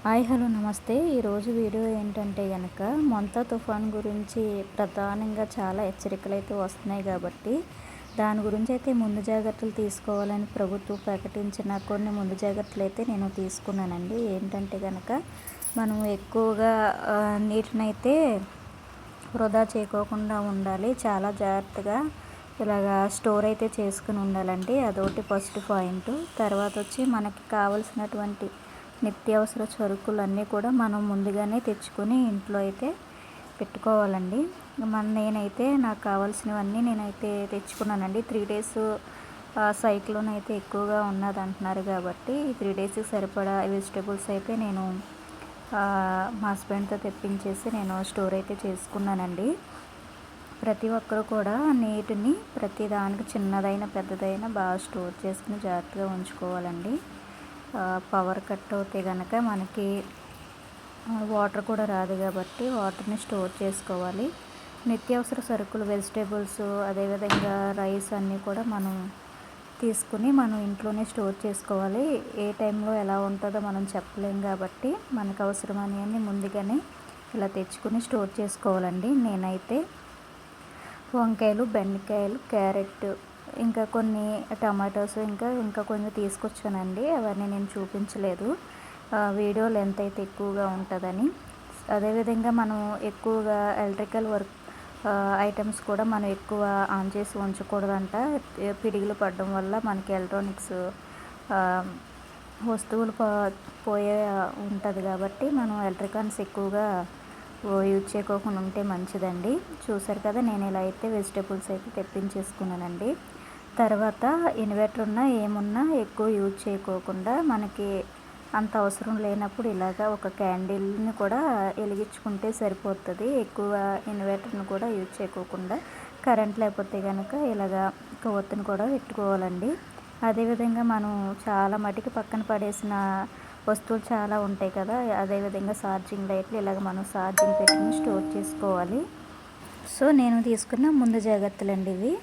Hi hello నమస్తే. ఈరోజు video ఏంటంటే కనుక మొంతా తుఫాన్ గురించి ప్రధానంగా చాలా హెచ్చరికలు అయితే వస్తున్నాయి కాబట్టి దాని గురించి అయితే ముందు జాగ్రత్తలు తీసుకోవాలని ప్రభుత్వం ప్రకటించిన కొన్ని ముందు జాగ్రత్తలు అయితే నేను తీసుకున్నానండి. ఏంటంటే కనుక మనం ఎక్కువగా నీటినైతే వృధా చేయకోకుండా ఉండాలి. చాలా జాగ్రత్తగా ఇలాగా స్టోర్ అయితే చేసుకుని ఉండాలండి. అదొకటి ఫస్ట్ పాయింట్. తర్వాత వచ్చి మనకి కావాల్సినటువంటి నిత్యావసర సరుకులన్నీ కూడా మనం ముందుగానే తెచ్చుకొని ఇంట్లో అయితే పెట్టుకోవాలండి. నేనైతే నాకు కావాల్సినవన్నీ నేనైతే తెచ్చుకున్నానండి. 3 డేస్ సైక్లోన్ అయితే ఎక్కువగా ఉన్నది అంటున్నారు కాబట్టి 3 డేస్కి సరిపడా వెజిటేబుల్స్ అయితే నేను మా హస్బెండ్తో తెప్పించేసి నేను స్టోర్ అయితే చేసుకున్నానండి. ప్రతి ఒక్కరు కూడా నీటిని ప్రతి దానికి చిన్నదైనా పెద్దదైనా బాగా స్టోర్ చేసుకుని జాగ్రత్తగా ఉంచుకోవాలండి. పవర్ కట్ అవుతే కనుక మనకి వాటర్ కూడా రాదు కాబట్టి వాటర్ని స్టోర్ చేసుకోవాలి. నిత్యావసర సరుకులు వెజిటేబుల్స్ అదేవిధంగా రైస్ అన్నీ కూడా మనం తీసుకుని మనం ఇంట్లోనే స్టోర్ చేసుకోవాలి. ఏ టైంలో ఎలా ఉంటుందో మనం చెప్పలేం కాబట్టి మనకు అవసరమని ముందుగానే ఇలా తెచ్చుకుని స్టోర్ చేసుకోవాలండి. నేనైతే వంకాయలు, బెండకాయలు, క్యారెట్, ఇంకా కొన్ని టమాటోస్ ఇంకా కొన్ని తీసుకొచ్చానండి. అవన్నీ నేను చూపించలేదు, వీడియో లెంత్ అయితే ఎక్కువగా ఉంటుందని. అదేవిధంగా మనం ఎక్కువగా ఎలక్ట్రికల్ వర్క్ ఐటమ్స్ కూడా మనం ఎక్కువ ఆన్ చేసి ఉంచకూడదంట. పిడుగులు పడడం వల్ల మనకి ఎలక్ట్రానిక్స్ వస్తువులు పోయే ఉంటుంది కాబట్టి మనం ఎలక్ట్రికల్స్ ఎక్కువగా యూజ్ చేయకోకుండా ఉంటే మంచిదండి. చూసారు కదా, నేను ఇలా అయితే వెజిటేబుల్స్ అయితే తెప్పించేసుకున్నానండి. తర్వాత ఇన్వర్టర్ ఉన్నా ఏమున్నా ఎక్కువ యూజ్ చేయకోకుండా మనకి అంత అవసరం లేనప్పుడు ఇలాగా ఒక క్యాండిల్ని కూడా వెలిగించుకుంటే సరిపోతుంది. ఎక్కువ ఇన్వర్టర్ని కూడా యూజ్ చేయకోకుండా కరెంట్ లేకపోతే కనుక ఇలాగా కొవ్వొత్తిని కూడా పెట్టుకోవాలండి. అదేవిధంగా మనం చాలా మటుకు పక్కన పడేసిన వస్తువులు చాలా ఉంటాయి కదా, అదేవిధంగా ఛార్జింగ్ లైట్లు ఇలాగ మనం ఛార్జింగ్ పెట్టుకుని స్టోర్ చేసుకోవాలి. సో నేను తీసుకున్న ముందు జాగ్రత్తలు అండి ఇవి.